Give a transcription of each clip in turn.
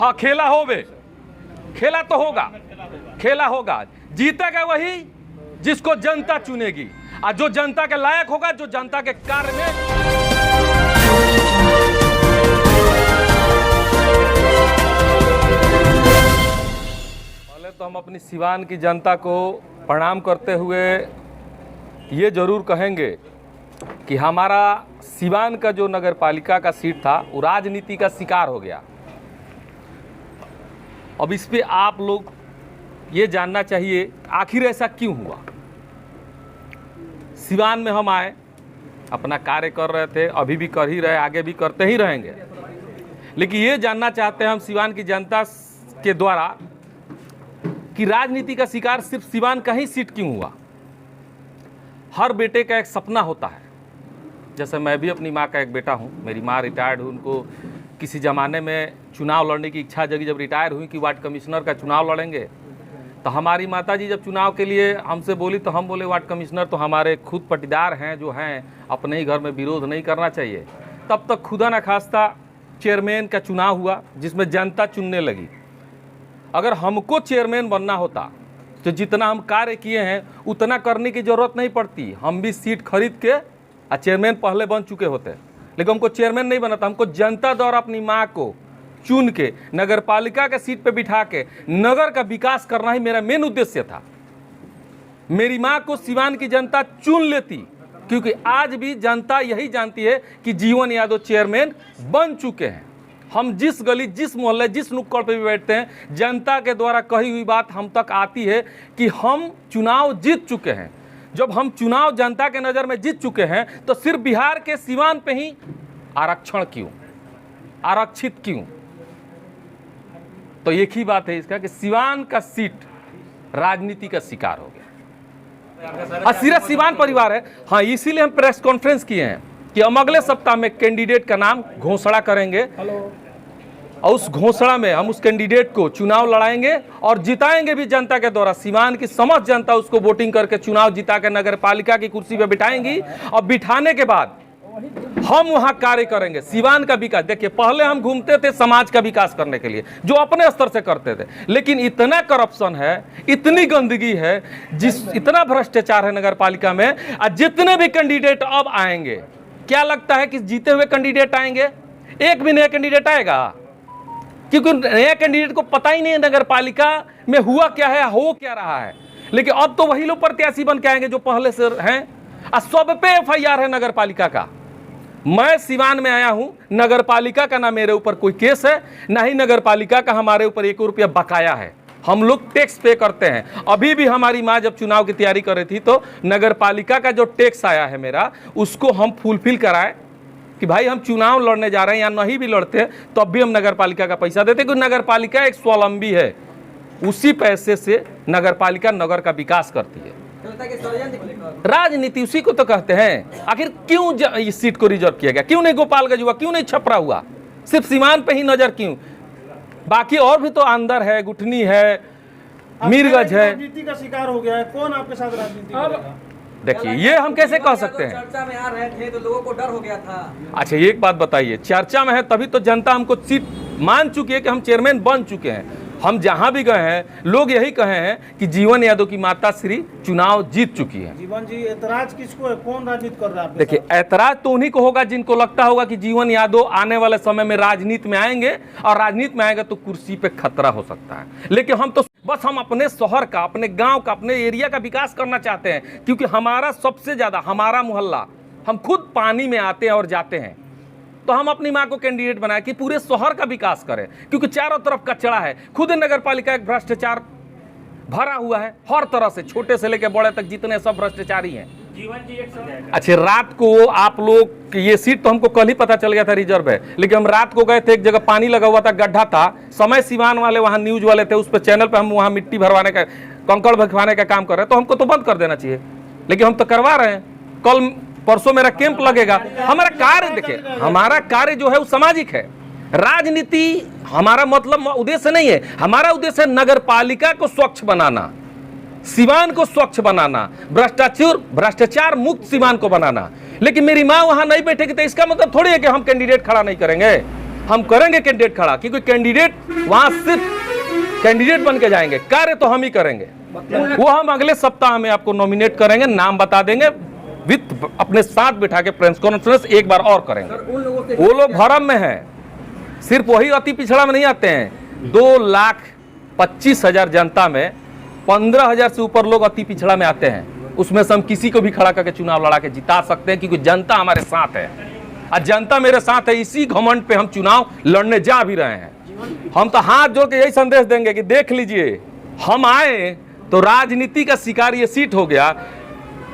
हाँ खेला होवे, खेला तो होगा, खेला होगा। जीतेगा वही जिसको जनता चुनेगी, और जो जनता के लायक होगा, जो जनता के कार्य में। पहले तो हम अपनी सिवान की जनता को प्रणाम करते हुए ये जरूर कहेंगे कि हमारा सिवान का जो नगर पालिका का सीट था वो राजनीति का शिकार हो गया। अब इस पे आप लोग ये जानना चाहिए आखिर ऐसा क्यों हुआ। सिवान में हम आए, अपना कार्य कर रहे थे, अभी भी कर ही रहे, आगे भी करते ही रहेंगे, लेकिन ये जानना चाहते हैं हम सिवान की जनता के द्वारा कि राजनीति का शिकार सिर्फ सिवान का ही सीट क्यों हुआ। हर बेटे का एक सपना होता है, जैसे मैं भी अपनी माँ का एक बेटा हूँ, मेरी माँ रिटायर्ड हुई, उनको किसी ज़माने में चुनाव लड़ने की इच्छा जगी, जब रिटायर हुई कि वार्ड कमिश्नर का चुनाव लड़ेंगे, तो हमारी माताजी जब चुनाव के लिए हमसे बोली तो हम बोले वार्ड कमिश्नर तो हमारे खुद पटीदार हैं, जो हैं अपने ही घर में विरोध नहीं करना चाहिए। तब तक खुदा न खास्ता चेयरमैन का चुनाव हुआ जिसमें जनता चुनने लगी। अगर हमको चेयरमैन बनना होता तो जितना हम कार्य किए हैं उतना करने की ज़रूरत नहीं पड़ती, हम भी सीट खरीद के चेयरमैन पहले बन चुके होते, लेकिन हमको चेयरमैन नहीं बना था। हमको जनता द्वारा अपनी माँ को चुन के नगर पालिका के सीट पे बिठा के नगर का विकास करना ही मेरा मेन उद्देश्य था। मेरी माँ को सिवान की जनता चुन लेती, क्योंकि आज भी जनता यही जानती है कि जीवन यादव चेयरमैन बन चुके हैं। हम जिस गली, जिस मोहल्ले, जिस नुक्कड़ पे भी बैठते हैं, जनता के द्वारा कही हुई बात हम तक आती है कि हम चुनाव जीत चुके हैं। जब हम चुनाव जनता के नज़र में जीत चुके हैं तो सिर्फ बिहार के सिवान पे ही आरक्षण क्यों, आरक्षित क्यों? तो एक ही बात है इसका कि सिवान का सीट राजनीति का शिकार हो गया। सिर्फ सिवान परिवार है। हाँ, इसीलिए हम प्रेस कॉन्फ्रेंस किए हैं कि हम अगले सप्ताह में कैंडिडेट का नाम घोषणा करेंगे और उस घोषणा में हम उस कैंडिडेट को चुनाव लड़ाएंगे और जिताएंगे भी जनता के द्वारा। सिवान की समस्त जनता उसको वोटिंग करके चुनाव जिता के नगर पालिका की कुर्सी पे बिठाएंगी और बिठाने के बाद हम वहां कार्य करेंगे सिवान का विकास। देखिए, पहले हम घूमते थे समाज का विकास करने के लिए, जो अपने स्तर से करते थे, लेकिन इतना करप्शन है, इतनी गंदगी है, इतना भ्रष्टाचार है नगर पालिका में। और जितने भी कैंडिडेट अब आएंगे, क्या लगता है कि जीते हुए कैंडिडेट आएंगे? एक भी नया कैंडिडेट आएगा? क्योंकि नया कैंडिडेट को पता ही नहीं है नगर पालिका में हुआ क्या है, हो क्या रहा है। लेकिन अब तो वही लोग प्रत्याशी बन के आएंगे जो पहले से हैं। सब पे FIR है नगर पालिका का। मैं सिवान में आया हूं, नगर पालिका का ना मेरे ऊपर कोई केस है, ना ही नगर पालिका का हमारे ऊपर 1 रुपया बकाया है। हम लोग टैक्स पे करते हैं। अभी भी हमारी माँ जब चुनाव की तैयारी कर रही थी तो नगर पालिका का जो टैक्स आया है मेरा, उसको हम फुलफिल कराएं कि भाई हम चुनाव लड़ने जा रहे हैं या नहीं भी लड़ते तो अब भी हम नगर पालिका का पैसा देते, क्योंकि नगर पालिका एक स्वावलंबी है। उसी पैसे से नगर पालिका नगर का विकास करती है। राजनीति उसी को तो कहते हैं। आखिर क्यों इस सीट को रिजर्व किया गया? क्यों नहीं गोपालगंज हुआ? क्यों नहीं छपरा हुआ? सिर्फ सीमान पे ही नजर क्यों? बाकी और भी तो अंदर है, गुठनी है, मीरगंज है। राजनीति का शिकार हो गया है, कौन आपके साथ राजनीति करेगा? देखिए, ये हम कैसे कह सकते हैं? चर्चा में आ रहे थे तो लोगों को डर हो गया था। अच्छा, एक बात बताइए, चर्चा में है तभी तो जनता हमको सीट मान चुकी है कि हम चेयरमैन बन चुके हैं। हम जहां भी गए हैं लोग यही कहे हैं कि जीवन यादव की माता श्री चुनाव जीत चुकी है। जीवन जी, ऐतराज किसको है? कौन राजनीति कर रहा है? देखिए, ऐतराज तो उन्हीं को होगा जिनको लगता होगा कि जीवन यादव आने वाले समय में राजनीति में आएंगे और राजनीति में आएंगे तो कुर्सी पे खतरा हो सकता है। लेकिन हम तो बस हम अपने शहर का, अपने गांव का, अपने एरिया का विकास करना चाहते हैं, क्योंकि हमारा सबसे ज्यादा, हमारा मोहल्ला, हम खुद पानी में आते हैं और जाते हैं। तो हम अपनी माँ को कैंडिडेट बनाए कि पूरे शहर का विकास करें, क्योंकि चारों तरफ कचरा है। खुद नगर पालिका एक भ्रष्टाचार भरा हुआ है, हर तरह से, छोटे से लेकर बड़े तक जितने सब भ्रष्टाचारी हैं। जीवन जी, अच्छा, रात को आप लोग, ये सीट तो हमको कल ही पता चल गया था रिजर्व है, लेकिन हम रात को गए थे, एक जगह पानी लगा हुआ था, गड्ढा था, समय सिवान वाले वहाँ न्यूज वाले थे, उस पर चैनल पे हम वहाँ मिट्टी भरवाने का, कंकड़ भरवाने का काम कर रहे हैं। तो हमको तो बंद कर देना चाहिए, लेकिन हम तो करवा रहे हैं। कल परसों मेरा कैंप लगेगा। हमारा कार्य, देखिए, हमारा कार्य जो है वो सामाजिक है। राजनीति हमारा मतलब उद्देश्य नहीं है। हमारा उद्देश्य है नगर पालिका को स्वच्छ बनाना, सिवान को स्वच्छ बनाना, भ्रष्टाचार मुक्त सिवान को बनाना। लेकिन मेरी माँ वहां नहीं बैठेगी तो इसका मतलब थोड़ी है कि हम कैंडिडेट खड़ा नहीं करेंगे। हम करेंगे कैंडिडेट खड़ा, क्योंकि कैंडिडेट वहां सिर्फ कैंडिडेट बन के जाएंगे, कार्य तो हम ही करेंगे। वो हम अगले सप्ताह में आपको नॉमिनेट करेंगे, नाम बता देंगे, विद अपने साथ बिठा के प्रेस कॉन्फ्रेंस एक बार और करेंगे। वो लोग भरम में हैं, सिर्फ वही अति पिछड़ा में नहीं आते हैं। 2,25,000 जनता में 15,000 से ऊपर लोग अति पिछड़ा में आते हैं। उसमें से हम किसी को भी खड़ा करके चुनाव लड़ा के जिता सकते हैं, क्योंकि जनता हमारे साथ है और जनता मेरे साथ है। इसी घमंड पे हम चुनाव लड़ने जा भी रहे हैं। हम तो हाथ जोड़ के यही संदेश देंगे कि देख लीजिए, हम आए तो राजनीति का शिकार ये सीट हो गया।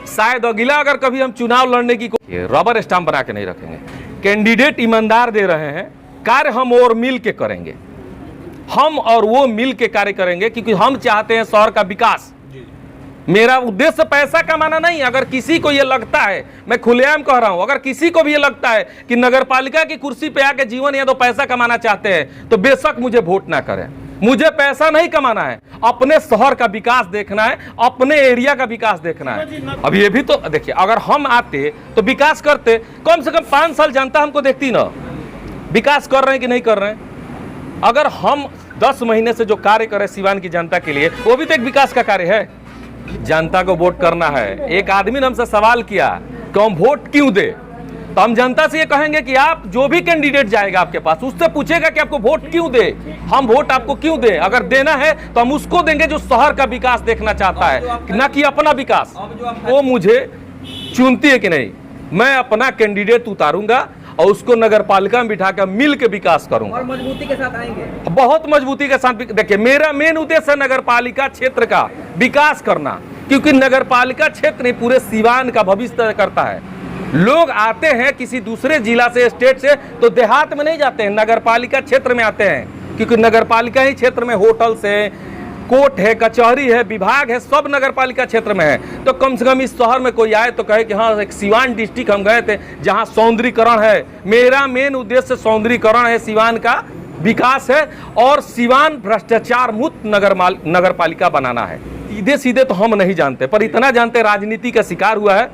शायद अगला अगर कभी हम चुनाव लड़ने की रबर स्टाम्प बना के नहीं रखेंगे। कैंडिडेट ईमानदार दे रहे हैं, कार्य हम और मिल के करेंगे, हम और वो मिल के कार्य करेंगे, क्योंकि हम चाहते हैं शहर का विकास। मेरा उद्देश्य पैसा कमाना नहीं। अगर किसी को ये लगता है, मैं खुलेआम कह रहा हूं, अगर किसी को भी ये लगता है कि नगरपालिका की कुर्सी पे आके जीवन या तो पैसा कमाना चाहते हैं, तो बेशक मुझे वोट ना करें। मुझे पैसा नहीं कमाना है, अपने शहर का विकास देखना है, अपने एरिया का विकास देखना है। अब ये भी तो देखिए, अगर हम आते तो विकास करते, कम से कम 5 साल जनता हमको देखती ना, विकास कर रहे हैं कि नहीं कर रहे हैं। अगर हम 10 महीने से जो कार्य करें सिवान की जनता के लिए, वो भी तो एक विकास का कार्य है। जनता को वोट करना है। एक आदमी ने हमसे सवाल किया कि हम वोट क्यों दे, तो हम जनता से ये कहेंगे कि आप जो भी कैंडिडेट जाएगा आपके पास, उससे पूछेगा कि आपको वोट क्यों दे, हम वोट आपको क्यों दें। अगर देना है तो हम उसको देंगे जो शहर का विकास देखना चाहता है, ना कि अपना विकास। वो मुझे चुनती है कि नहीं, मैं अपना कैंडिडेट उतारूंगा और उसको नगरपालिका में बिठा कर मिल के विकास करूंगा, और मजबूती के साथ आएंगे, बहुत मजबूती के साथ। देखिए, मेरा मेन उद्देश्य है नगरपालिका क्षेत्र का विकास करना, क्योंकि नगरपालिका क्षेत्र ने पूरे सिवान का भविष्य तय करता है। लोग आते हैं किसी दूसरे जिला से, स्टेट से, तो देहात में नहीं जाते हैं, नगरपालिका क्षेत्र में आते हैं, क्योंकि नगरपालिका ही क्षेत्र में होटल्स है, कोर्ट है, कचहरी है, विभाग है, सब नगरपालिका क्षेत्र में है। तो कम से कम इस शहर में कोई आए तो कहे कि हाँ, एक सिवान डिस्ट्रिक्ट हम गए थे जहाँ सौंदर्यीकरण है। मेरा मेन उद्देश्य सौंदर्यीकरण है, सिवान का विकास है, और सिवान भ्रष्टाचार मुक्त नगरपालिका बनाना है। सीधे सीधे तो हम नहीं जानते, पर इतना जानते राजनीति का शिकार हुआ है।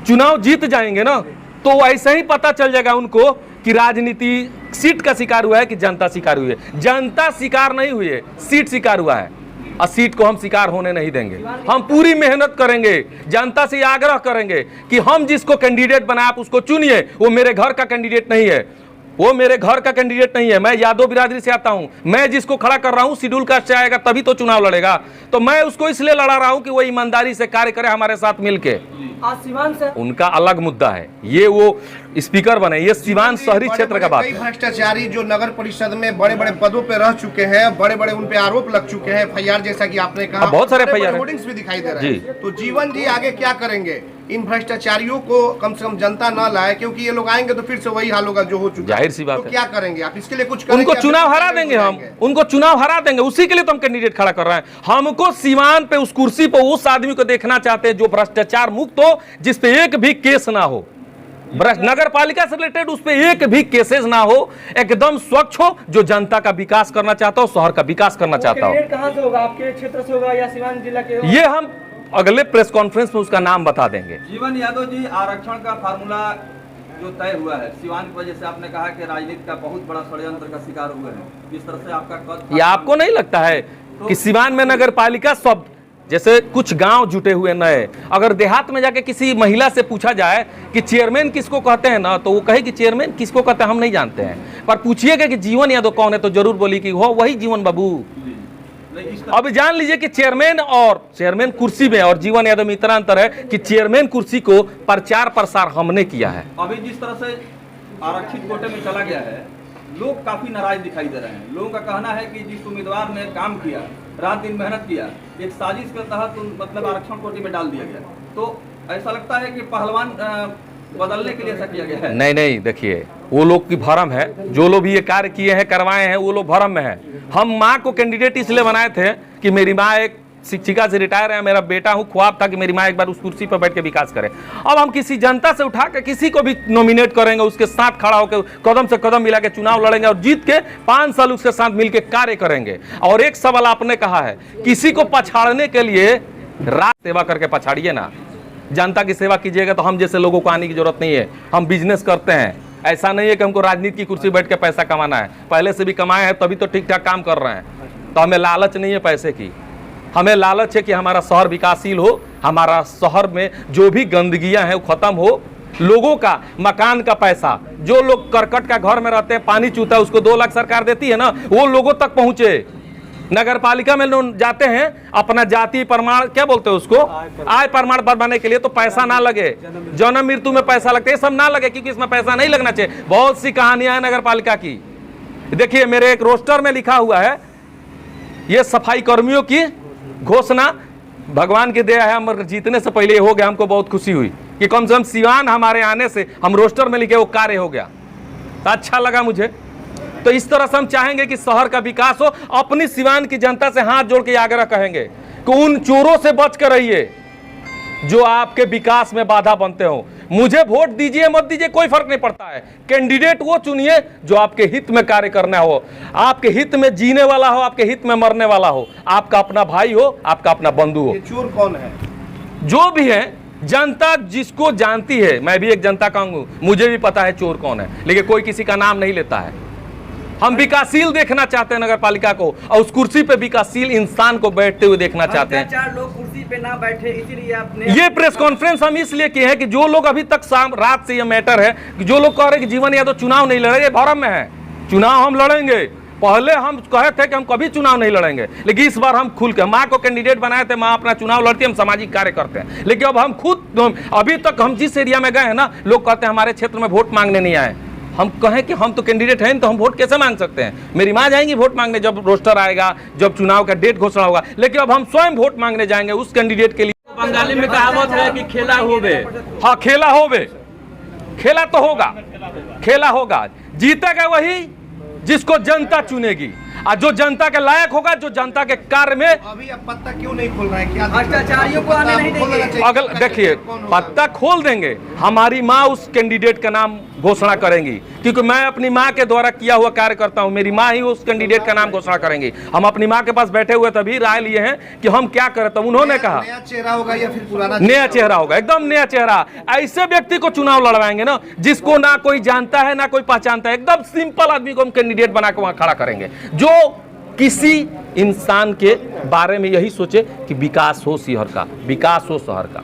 चुनाव जीत जाएंगे ना, तो ऐसे ही पता चल जाएगा उनको कि राजनीति सीट का शिकार हुआ है कि जनता शिकार हुई है। जनता शिकार नहीं हुई है, सीट शिकार हुआ है, और सीट को हम शिकार होने नहीं देंगे। हम पूरी मेहनत करेंगे, जनता से आग्रह करेंगे कि हम जिसको कैंडिडेट बनाए आप उसको चुनिए। वो मेरे घर का कैंडिडेट नहीं है, वो मेरे घर का कैंडिडेट नहीं है। मैं यादव बिरादरी से आता हूं, मैं जिसको खड़ा कर रहा हूं शेड्यूल कास्ट से आएगा तभी तो चुनाव लड़ेगा। तो मैं उसको इसलिए लड़ा रहा हूं कि वो ईमानदारी से कार्य करे हमारे साथ मिलके। आज सिवान से उनका अलग मुद्दा है, ये वो स्पीकर बने, ये सिवान शहरी क्षेत्र का बात है। भ्रष्टाचारी जो नगर परिषद में बड़े बड़े पदों पे रह चुके हैं, बड़े बड़े उन पे आरोप लग चुके हैं, FIR जैसा कि आपने कहा, बहुत सारे FIR होर्डिंग्स भी दिखाई दे रहे हैं। तो जीवन जी आगे क्या करेंगे? इन भ्रष्टाचारियों को कम से कम जनता न लाए, क्योंकि ये लोग आएंगे तो फिर से वही हाल होगा जो हो चुका है। जाहिर सी बात तो है। क्या करेंगे आप इसके लिए? कुछ करेंगे? उनको चुनाव हरा देंगे हम, उनको चुनाव हरा देंगे, उसी के लिए तो हम कैंडिडेट खड़ा कर रहे हैं। हमको सिवान पे उस कुर्सी पे उस आदमी को देखना चाहते हैं जो भ्रष्टाचार मुक्त हो, जिसपे एक भी केस ना हो, नगर पालिका से रिलेटेड उस पे एक भी केसेस ना हो, एकदम स्वच्छ हो, जो जनता का विकास करना चाहता हो, शहर का विकास करना चाहता हो। कहाँ से होगा? आपके क्षेत्र से होगा या सिवान जिला के? ये हम अगले प्रेस कॉन्फ्रेंस में उसका नाम बता देंगे। जीवन यादव जी, आरक्षण का फार्मूला जो तय हुआ है सिवान की वजह से, आपने कहा कि राजनीति का बहुत बड़ा षड्यंत्र का शिकार हुए हैं, किस तरह से आपका कद? या आपको नहीं लगता है कि सिवान में नगर पालिका सब, जैसे कुछ गांव जुटे हुए नए, अगर देहात में जाके किसी महिला से पूछा जाए कि चेयरमैन किसको कहते हैं ना, तो वो कहे कि चेयरमैन किसको कहते हैं हम नहीं जानते हैं, पर पूछिएगा कि जीवन यादव कौन है तो जरूर बोली कि हो वही जीवन बाबू। अब जान लीजिए कि चेयरमैन कुर्सी में और जीवन यादव में इतना अंतर है कि चेयरमैन कुर्सी को प्रचार प्रसार हमने किया है। अभी जिस तरह से आरक्षित कोटे में चला गया है, लोग काफी नाराज दिखाई दे रहे हैं। लोगों का कहना है कि जिस उम्मीदवार ने काम किया, रात दिन मेहनत किया, एक साजिश के तहत मतलब आरक्षण कोटे में डाल दिया गया, तो ऐसा लगता है कि पहलवान बदलने के लिए ऐसा किया गया है। नहीं, देखिए वो लोग की भरम है, जो लोग भी ये कार्य किए हैं, करवाए हैं, वो लोग भरम में है। हम माँ को कैंडिडेट इसलिए बनाए थे कि मेरी माँ एक शिक्षिका से रिटायर है, मेरा बेटा हूँ, ख्वाब था कि मेरी माँ एक बार उस कुर्सी पर बैठ के विकास करे। अब हम किसी जनता से उठा के किसी को भी नॉमिनेट करेंगे, उसके साथ खड़ा होकर कदम से कदम मिला के चुनाव लड़ेंगे और जीत के 5 साल उसके साथ मिलकर कार्य करेंगे। और एक सवाल आपने कहा है, किसी को पछाड़ने के लिए राज सेवा करके पछाड़िए ना, जनता की सेवा कीजिएगा तो हम जैसे लोगों को आने की जरूरत नहीं है। हम बिजनेस करते हैं, ऐसा नहीं है कि हमको राजनीति की कुर्सी बैठ के पैसा कमाना है, पहले से भी कमाए हैं तभी तो ठीक ठाक काम कर रहे हैं। तो हमें लालच नहीं है पैसे की, हमें लालच है कि हमारा शहर विकासशील हो, हमारा शहर में जो भी गंदगियां हैं वो खत्म हो, लोगों का मकान का पैसा, जो लोग करकट का घर में रहते हैं, पानी चूता है, उसको 2 लाख सरकार देती है ना, वो लोगों तक पहुंचे। नगर पालिका में लोग जाते हैं अपना जाति प्रमाण, क्या बोलते हैं उसको, आय प्रमाण बनवाने के लिए, तो पैसा ना लगे, जन्म मृत्यु में पैसा लगता है, ये सब ना लगे, क्योंकि इसमें पैसा नहीं लगना चाहिए। बहुत सी कहानियां हैं नगर पालिका की। देखिए मेरे एक रोस्टर में लिखा हुआ है, ये सफाई कर्मियों की घोषणा, भगवान की दया है, हम जीतने से पहले हो गया। हमको बहुत खुशी हुई कि कम से कम सिवान हमारे आने से हम रोस्टर में लिखे वो कार्य हो गया, तो अच्छा लगा मुझे। तो इस तरह से हम चाहेंगे कि शहर का विकास हो। अपनी सिवान की जनता से हाथ जोड़ के आग्रह कहेंगे कि उन चोरों से बच कर रहिए जो आपके विकास में बाधा बनते हो। मुझे वोट दीजिए मत दीजिए कोई फर्क नहीं पड़ता है, कैंडिडेट वो चुनिए जो आपके हित में कार्य करना हो, आपके हित में जीने वाला हो, आपके हित में मरने वाला हो, आपका अपना भाई हो, आपका अपना बंधु हो। ये चोर कौन है? जो भी है, जनता जिसको जानती है, मैं भी एक जनता का हूं, मुझे भी पता है चोर कौन है, लेकिन कोई किसी का नाम नहीं लेता है। हम विकासशील देखना चाहते हैं नगर पालिका को, और उस कुर्सी पे विकासशील इंसान को बैठते हुए देखना चाहते हैं। 4 लोग कुर्सी पे ना बैठे, इसीलिए आपने ये प्रेस कॉन्फ्रेंस हम इसलिए किए हैं कि जो लोग अभी तक शाम रात से ये मैटर है कि जो लोग कह रहे हैं कि जीवन यादव चुनाव नहीं लड़े, ये भ्रम में है। चुनाव हम लड़ेंगे। पहले हम कहे थे कि हम कभी चुनाव नहीं लड़ेंगे, लेकिन इस बार हम खुल के, माँ को कैंडिडेट बनाए थे, माँ अपना चुनाव लड़ती है, हम सामाजिक कार्य करते हैं। लेकिन अब हम खुद, अभी तक हम जिस एरिया में गए हैं ना, लोग कहते हैं हमारे क्षेत्र में वोट मांगने नहीं आए। हम कहें कि हम तो कैंडिडेट हैं, तो हम वोट कैसे मांग सकते हैं? मेरी माँ जाएंगी वोट मांगने जब रोस्टर आएगा, जब चुनाव का डेट घोषणा होगा, लेकिन अब हम स्वयं वोट मांगने जाएंगे उस कैंडिडेट के लिए। बंगाली में कहावत है कि खेला होवे। हाँ, खेला होवे, खेला तो होगा, खेला होगा। जीतेगा वही जिसको जनता चुनेगी, और जो जनता के लायक होगा, जो जनता के कार्य में। अभी अब पत्ता क्यों नहीं खोल रहा है? क्या भ्रष्टाचारियों को आने नहीं देंगे। अगल देखिए, पत्ता खोल देंगे, हमारी माँ उस कैंडिडेट का नाम घोषणा करेंगी, क्योंकि मैं अपनी माँ के द्वारा किया हुआ कार्य करता हूँ, मेरी माँ ही उस कैंडिडेट का नाम घोषणा करेंगी। हम अपनी माँ के पास बैठे हुए तभी राय लिए हैं कि हम क्या करें, तब उन्होंने कहा नया चेहरा होगा या फिर पुराना? नया चेहरा होगा, एकदम नया चेहरा। ऐसे व्यक्ति को चुनाव लड़वाएंगे ना जिसको ना कोई जानता है ना कोई पहचानता है, एकदम सिंपल आदमी को हम कैंडिडेट बना के वहां खड़ा करेंगे, जो किसी इंसान के बारे में यही सोचे कि विकास हो शहर का, विकास हो शहर का।